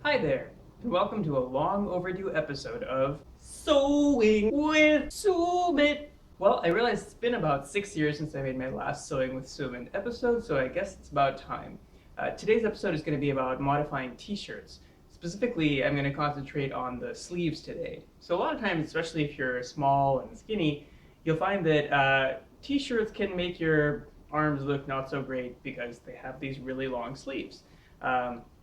Hi there, and welcome to a long overdue episode of Sewing with Sumit. Well, I realize it's been about 6 years since I made my last Sewing with Sumit episode, so I guess it's about time. Today's episode is going to be about modifying t-shirts. Specifically, I'm going to concentrate on the sleeves today. So a lot of times, especially if you're small and skinny, you'll find that t-shirts can make your arms look not so great because they have these really long sleeves.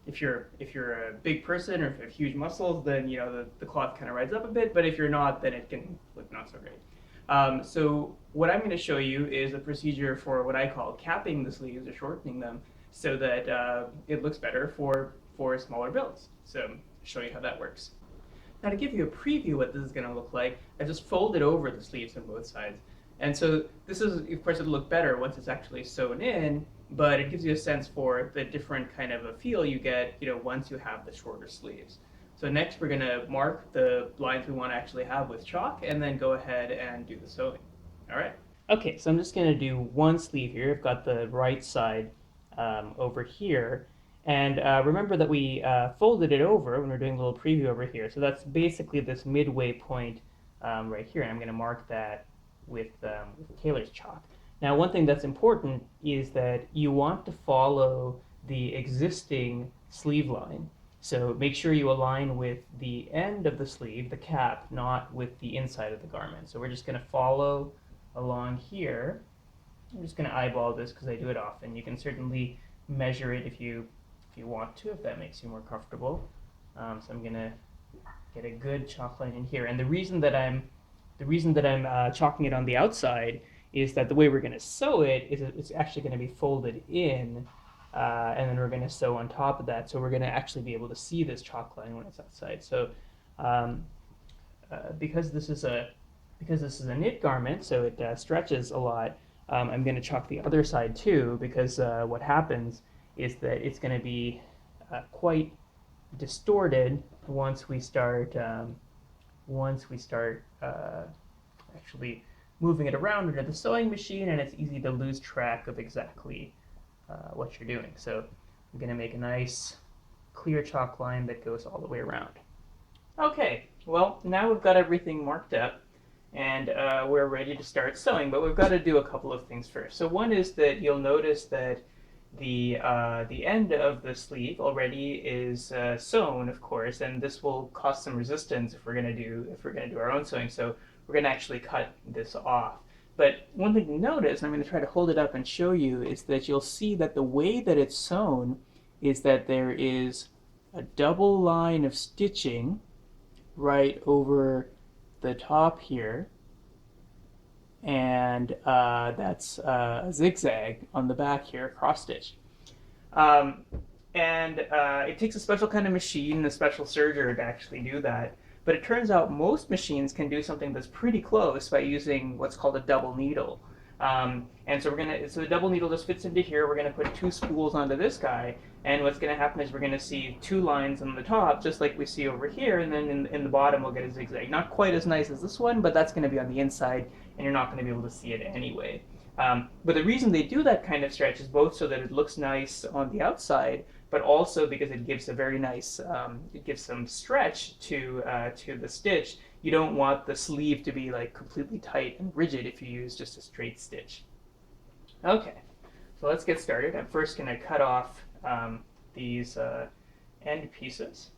If you're a big person or if you have huge muscles, then the cloth kind of rides up a bit. But if you're not, then it can look not so great. So what I'm going to show you is a procedure for what I call capping the sleeves or shortening them, so that it looks better for smaller builds. So I'll show you how that works. Now to give you a preview what this is going to look like, I just folded over the sleeves on both sides. And so this is, of course, it'll look better once it's actually sewn in, but it gives you a sense for the different kind of a feel you get, once you have the shorter sleeves. So next we're going to mark the lines we want to actually have with chalk and then go ahead and do the sewing. All right. Okay, so I'm just going to do one sleeve here. I've got the right side over here. And remember that we folded it over when we're doing a little preview over here. So that's basically this midway point right here. And I'm going to mark that with tailor's chalk. Now, one thing that's important is that you want to follow the existing sleeve line. So make sure you align with the end of the sleeve, the cap, not with the inside of the garment. So we're just going to follow along here. I'm just going to eyeball this because I do it often. You can certainly measure it if you want to, if that makes you more comfortable. So I'm going to get a good chalk line in here. And the reason that I'm chalking it on the outside is that the way we're going to sew it is it's actually going to be folded in, and then we're going to sew on top of that. So we're going to actually be able to see this chalk line when it's outside. So because this is a knit garment, so it stretches a lot, I'm going to chalk the other side too, because what happens is that it's going to be quite distorted once we start actually moving it around into the sewing machine, and it's easy to lose track of exactly what you're doing. So I'm going to make a nice clear chalk line that goes all the way around. Okay, well, now we've got everything marked up, and we're ready to start sewing, but we've got to do a couple of things first. So one is that you'll notice that the end of the sleeve already is sewn, of course, and this will cause some resistance if we're going to do our own sewing. So we're going to actually cut this off. But one thing to notice, and I'm going to try to hold it up and show you, is that you'll see that the way that it's sewn is that there is a double line of stitching right over the top here, and that's a zigzag on the back here, cross stitch. It takes a special kind of machine, a special serger to actually do that. But it turns out most machines can do something that's pretty close by using what's called a double needle. And so the double needle just fits into here. We're going to put two spools onto this guy, and what's going to happen is we're going to see two lines on the top, just like we see over here, and then in the bottom we'll get a zigzag. Not quite as nice as this one, but that's going to be on the inside, and you're not going to be able to see it anyway. But the reason they do that kind of stretch is both so that it looks nice on the outside, but also because it gives a very nice, it gives some stretch to the stitch. You don't want the sleeve to be like completely tight and rigid if you use just a straight stitch. Okay, so let's get started. I'm first going to cut off these end pieces.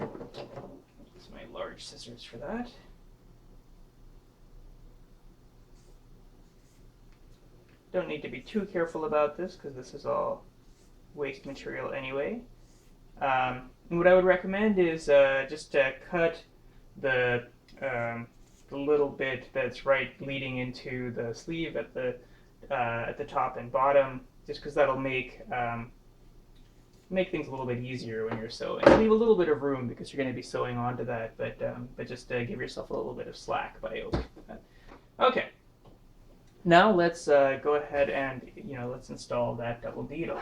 Use my large scissors for that. Don't need to be too careful about this because this is all waste material anyway. What I would recommend is just to cut the little bit that's right leading into the sleeve at the top and bottom, just because that'll make things a little bit easier when you're sewing. Leave a little bit of room because you're going to be sewing onto that, but just give yourself a little bit of slack by opening that. Okay. Now let's go ahead and let's install that double needle.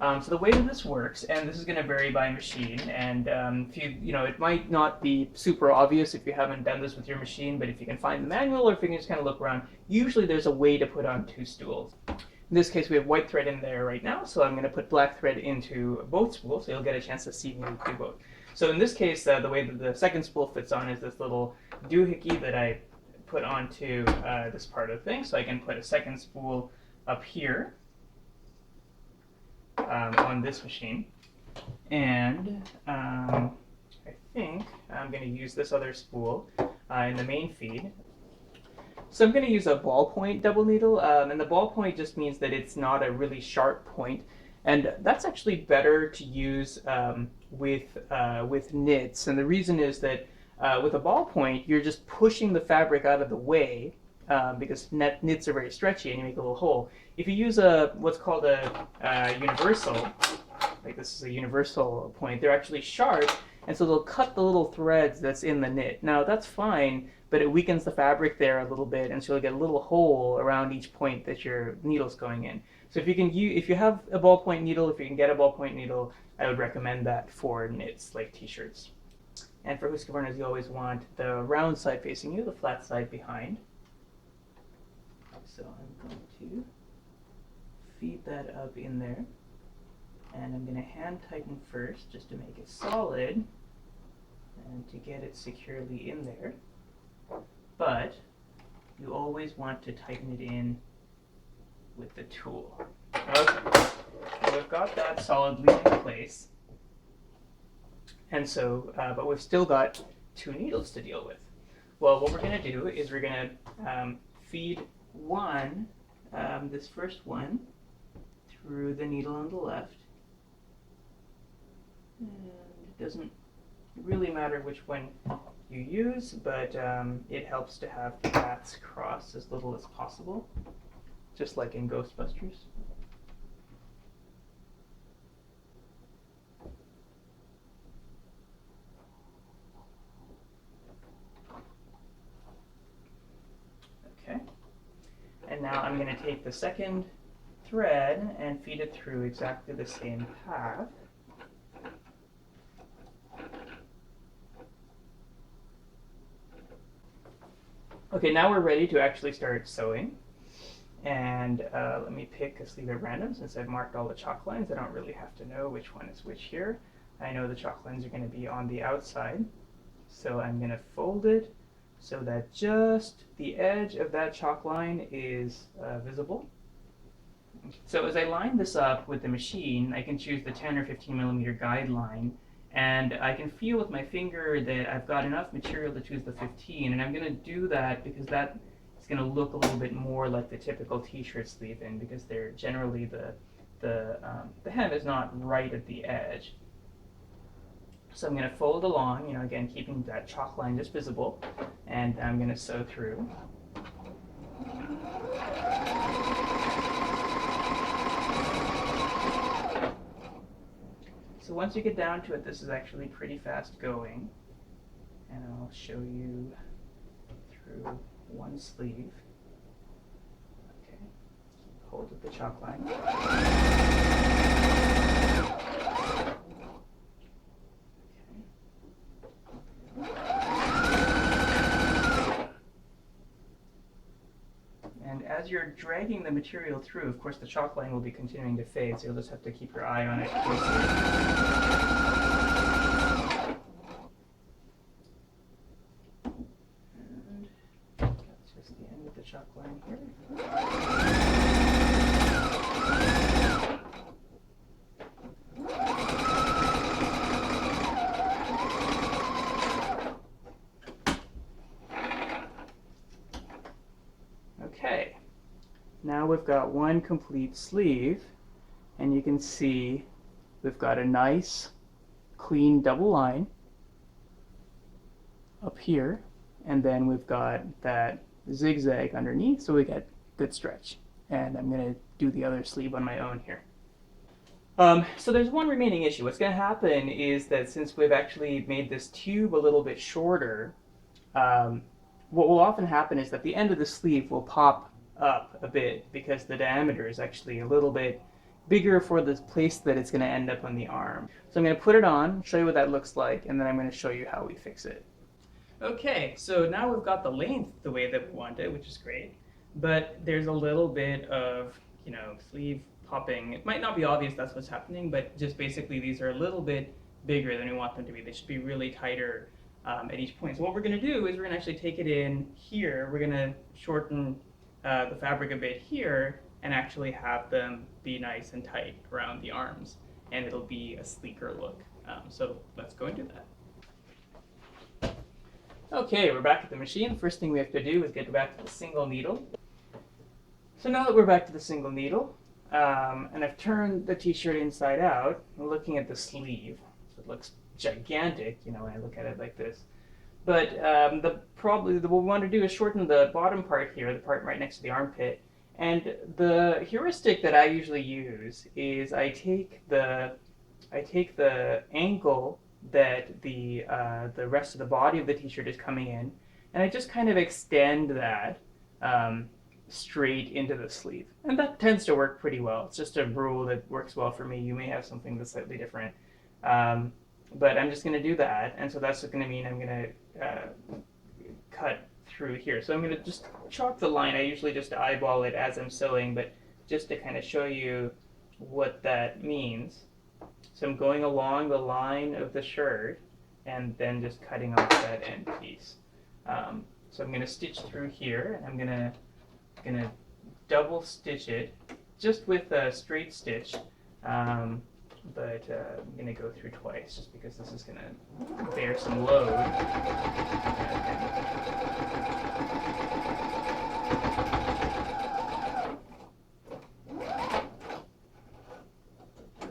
So the way that this works, and this is going to vary by machine, and if it might not be super obvious if you haven't done this with your machine, but if you can find the manual or if you can just kind of look around, usually there's a way to put on two stools. In this case, we have white thread in there right now, so I'm going to put black thread into both spools, so you'll get a chance to see me do both. So in this case, the way that the second spool fits on is this little doohickey that I put onto this part of the thing, so I can put a second spool up here on this machine. And I think I'm going to use this other spool in the main feed. So I'm going to use a ballpoint double needle, and the ballpoint just means that it's not a really sharp point, and that's actually better to use with knits. And the reason is that with a ballpoint, you're just pushing the fabric out of the way because knits are very stretchy, and you make a little hole. If you use what's called a universal, like this is a universal point, they're actually sharp, and so they'll cut the little threads that's in the knit. Now that's fine, but it weakens the fabric there a little bit, and so you'll get a little hole around each point that your needle's going in. So if you have a ballpoint needle, if you can get a ballpoint needle, I would recommend that for knits like t-shirts. And for Husqvarnas, you always want the round side facing you, the flat side behind. So I'm going to feed that up in there, and I'm going to hand tighten first just to make it solid and to get it securely in there. But you always want to tighten it in with the tool. Okay, so we've got that solidly in place. And so, but we've still got two needles to deal with. Well, what we're going to do is we're going to feed one, this first one, through the needle on the left. And it doesn't really matter which one you use, but it helps to have the paths cross as little as possible, just like in Ghostbusters. Okay, and now I'm going to take the second thread and feed it through exactly the same path. Okay, now we're ready to actually start sewing. And let me pick a sleeve at random. Since I've marked all the chalk lines, I don't really have to know which one is which here. I know the chalk lines are going to be on the outside. So I'm going to fold it so that just the edge of that chalk line is visible. So as I line this up with the machine, I can choose the 10 or 15 millimeter guideline. And I can feel with my finger that I've got enough material to choose the 15, and I'm going to do that because that is going to look a little bit more like the typical t-shirt sleeve in, because they're generally the hem is not right at the edge. So I'm going to fold along, again keeping that chalk line just visible, and I'm going to sew through. So once you get down to it, this is actually pretty fast going, and I'll show you through one sleeve. Okay, hold with the chalk line. And as you're dragging the material through, of course the chalk line will be continuing to fade, so you'll just have to keep your eye on it closely. And that's just the end of the chalk line here. Okay, now we've got one complete sleeve, and you can see we've got a nice clean double line up here, and then we've got that zigzag underneath, so we get good stretch. And I'm going to do the other sleeve on my own here. So there's one remaining issue. What's going to happen is that since we've actually made this tube a little bit shorter, what will often happen is that the end of the sleeve will pop up a bit because the diameter is actually a little bit bigger for the place that it's going to end up on the arm. So I'm going to put it on, show you what that looks like, and then I'm going to show you how we fix it. Okay, so now we've got the length the way that we want it, which is great, but there's a little bit of sleeve popping. It might not be obvious that's what's happening, but just basically these are a little bit bigger than we want them to be. They should be really tighter at each point. So what we're going to do is we're going to actually take it in here. We're going to shorten the fabric a bit here and actually have them be nice and tight around the arms, and it'll be a sleeker look. So let's go and do that. Okay, we're back at the machine. First thing we have to do is get back to the single needle. So now that we're back to the single needle, and I've turned the t-shirt inside out, I'm looking at the sleeve. So it looks gigantic, when I look at it like this. But what we want to do is shorten the bottom part here, the part right next to the armpit. And the heuristic that I usually use is I take the angle that the rest of the body of the t-shirt is coming in, and I just kind of extend that straight into the sleeve. And that tends to work pretty well. It's just a rule that works well for me. You may have something that's slightly different. But I'm just going to do that, and so that's going to mean I'm going to cut through here. So I'm going to just chalk the line. I usually just eyeball it as I'm sewing, but just to kind of show you what that means. So I'm going along the line of the shirt and then just cutting off that end piece. So I'm going to stitch through here, and I'm going to double stitch it just with a straight stitch. But I'm going to go through twice just because this is going to bear some load.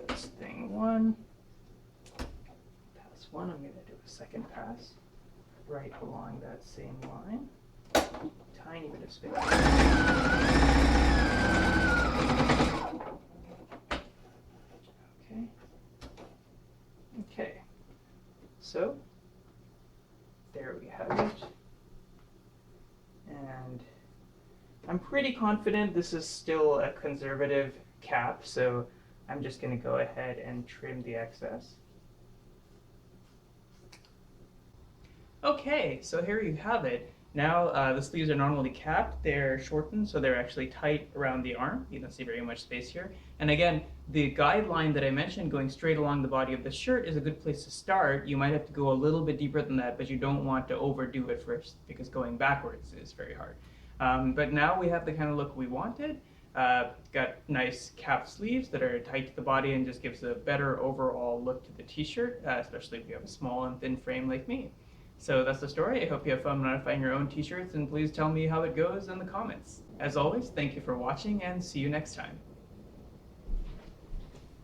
This thing one. Pass one, I'm going to do a second pass right along that same line. Tiny bit of space. Okay, so there we have it, and I'm pretty confident this is still a conservative cap, so I'm just going to go ahead and trim the excess. Okay, so here you have it. Now the sleeves are not only capped, they're shortened, so they're actually tight around the arm. You don't see very much space here. And again, the guideline that I mentioned, going straight along the body of the shirt, is a good place to start. You might have to go a little bit deeper than that, but you don't want to overdo it first, because going backwards is very hard. But now we have the kind of look we wanted. Got nice cap sleeves that are tight to the body and just gives a better overall look to the t-shirt, especially if you have a small and thin frame like me. So that's the story. I hope you have fun modifying your own t-shirts, and please tell me how it goes in the comments. As always, thank you for watching, and see you next time.